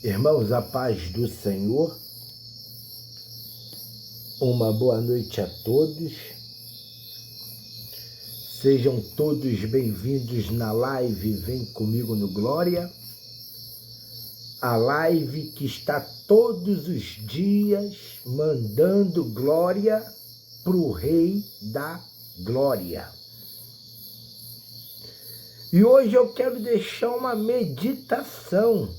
Irmãos, a paz do Senhor, uma boa noite a todos. Sejam todos bem-vindos na live Vem Comigo no Glória, a live que está todos os dias mandando glória para o Rei da Glória. E hoje eu quero deixar uma meditação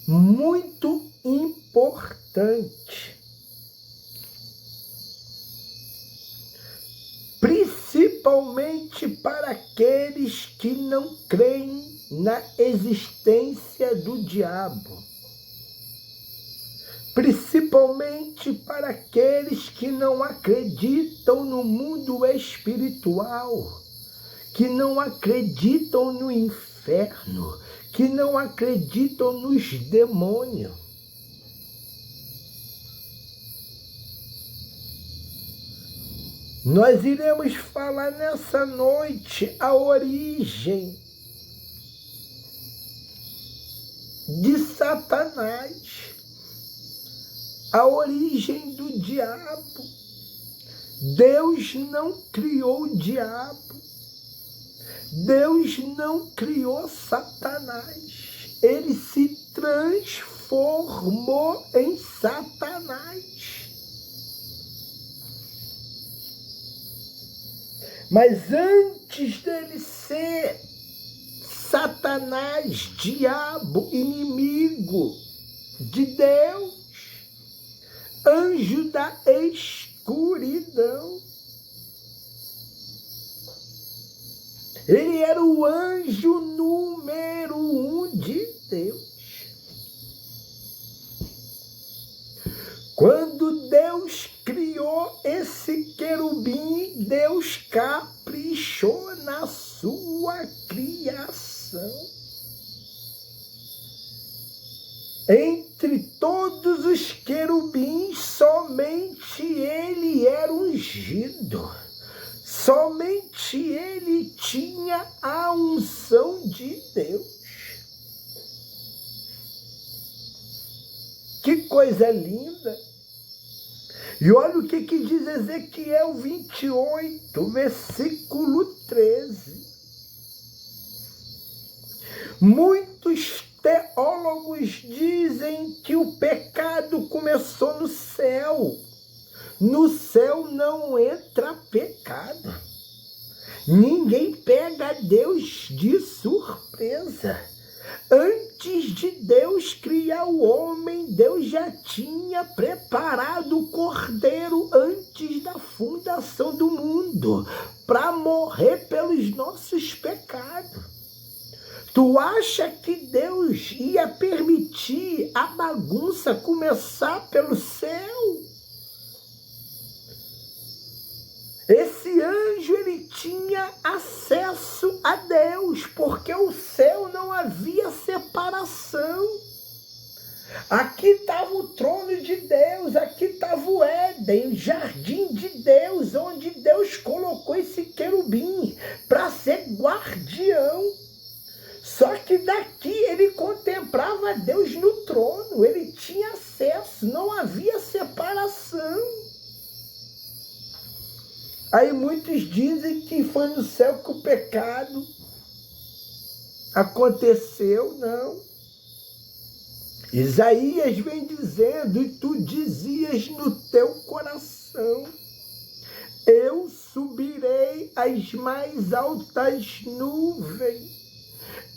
muito importante, principalmente para aqueles que não creem na existência do diabo, principalmente para aqueles que não acreditam no mundo espiritual, que não acreditam no inferno, que não acreditam nos demônios. Nós iremos falar nessa noite a origem de Satanás, a origem do diabo. Deus não criou o diabo. Deus não criou Satanás, ele se transformou em Satanás. Mas antes dele ser Satanás, diabo, inimigo de Deus, anjo da escuridão, ele era o anjo número 1 de Deus. Quando Deus criou esse querubim, Deus caprichou na sua criação. Entre todos os querubins, somente ele era ungido. Somente ele tinha a unção de Deus. Que coisa linda! E olha o que diz Ezequiel 28, versículo 13. Muitos teólogos dizem que o pecado começou no céu. No céu não entra pecado. Ninguém pega Deus de surpresa. Antes de Deus criar o homem, Deus já tinha preparado o cordeiro antes da fundação do mundo, para morrer pelos nossos pecados. Tu acha que Deus ia permitir a bagunça começar pelo céu? Esse anjo, ele tinha acesso a Deus, porque o céu não havia separação. Aqui estava o trono de Deus, aqui estava o Éden, o jardim de Deus, onde Deus colocou esse querubim para ser guardião. Só que daqui ele contemplava Deus no trono, ele tinha acesso, não havia separação. Aí muitos dizem que foi no céu que o pecado aconteceu, não. Isaías vem dizendo, e tu dizias no teu coração, eu subirei às mais altas nuvens,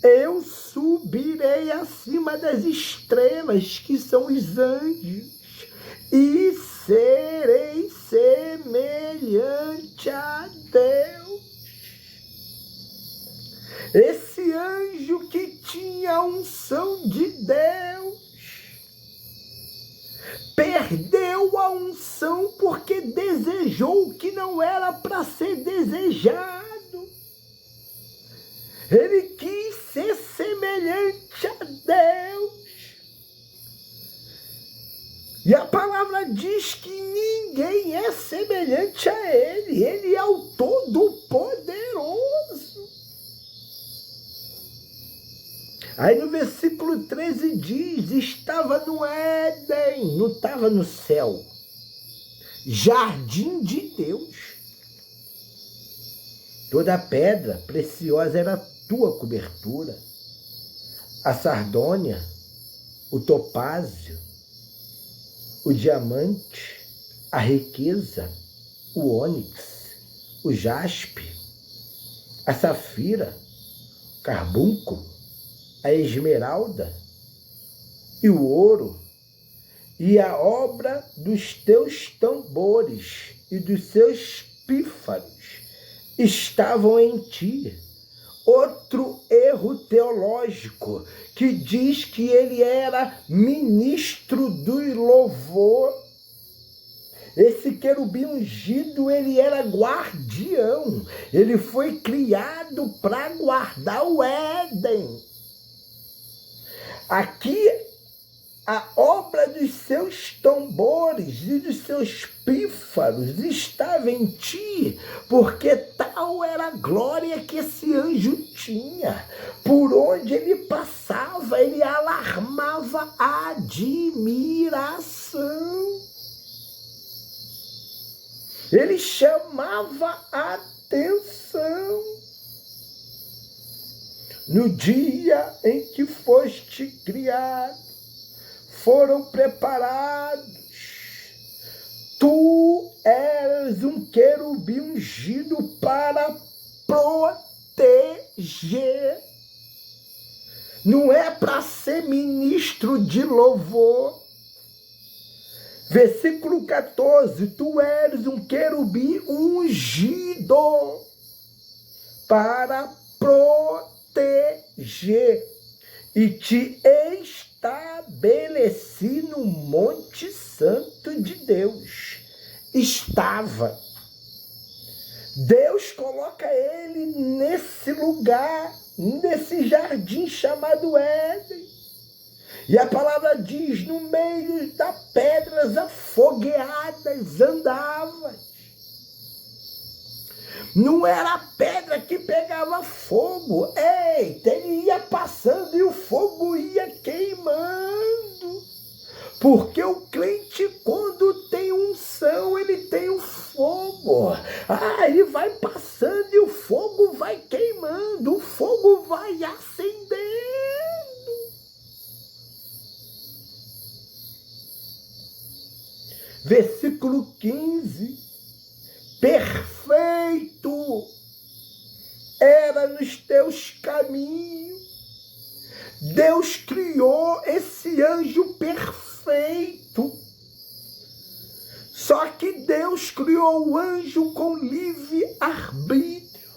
eu subirei acima das estrelas, que são os anjos, e serei semelhante a Deus. Esse anjo que tinha a unção de Deus perdeu a unção porque desejou o que não era para ser desejado. Ele quis ser semelhante a Deus. E a palavra diz que ninguém é semelhante a ele. Ele é o Todo-Poderoso. Aí no versículo 13 diz, estava no Éden, não estava no céu. Jardim de Deus. Toda pedra preciosa era a tua cobertura. A sardônia, o topázio, o diamante, a riqueza, o ônix, o jaspe, a safira, o carbúnculo, a esmeralda e o ouro, e a obra dos teus tambores e dos seus pífaros estavam em ti. Outro erro teológico que diz que ele era ministro do louvor. Esse querubim ungido, ele era guardião. Ele foi criado para guardar o Éden. Aqui, a obra dos seus tambores e dos seus pífaros estava em ti, porque tal era a glória que esse anjo tinha. Por onde ele passava, ele alarmava admiração. Ele chamava a atenção. No dia em que foste criado, foram preparados. Tu eras um querubim ungido para proteger. Não é para ser ministro de louvor. Versículo 14, tu eres um querubim ungido para proteger e te estabeleci no Monte Santo de Deus. Estava. Deus coloca ele nesse lugar, nesse jardim chamado Éden. E a palavra diz, no meio das pedras afogueadas andavas. Não era a pedra que pegava fogo. Eita, ele ia passando e o fogo ia queimando. Porque o crente, quando tem unção, ele tem o fogo. Ele vai passando e o fogo vai queimando. O fogo vai acendendo. Versículo 15, perfeito era nos teus caminhos. Deus criou esse anjo perfeito. Só que Deus criou o anjo com livre-arbítrio.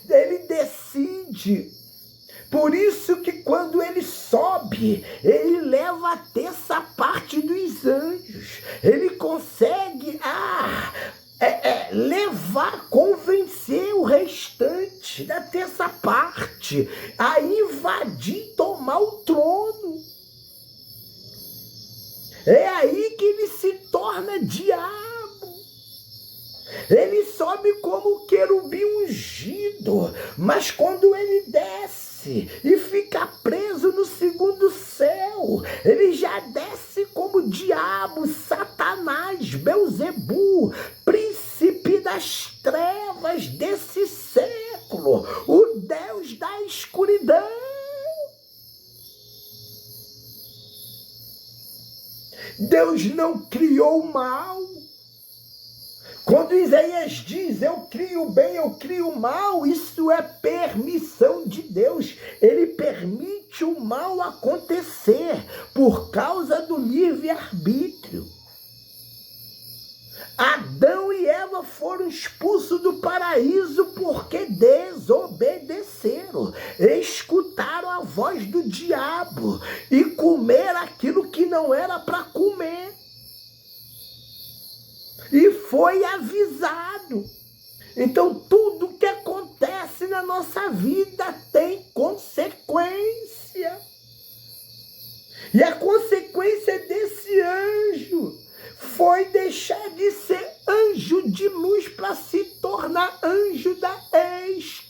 Ele decide. Por isso que quando ele sobe, ele leva a terça parte dos anjos. Ele consegue levar, convencer o restante da terça parte a invadir, tomar o trono. É aí que ele se torna diabo. Ele sobe como querubim ungido, mas quando ele desce e fica preso no segundo céu, ele já desce como diabo, Satanás, Belzebu, príncipe das trevas desse século, o Deus da escuridão. Deus não criou o mal. Quando Isaías diz, eu crio o bem, eu crio o mal, isso é permissão de Deus. Ele permite o mal acontecer por causa do livre-arbítrio. Adão e Eva foram expulsos do paraíso porque desobedeceram, escutaram a voz do diabo e comeram aquilo que não era para comer. E foi avisado. Então, tudo que acontece na nossa vida tem consequência. E a consequência desse anjo foi deixar de ser anjo de luz para se tornar anjo da escuridão.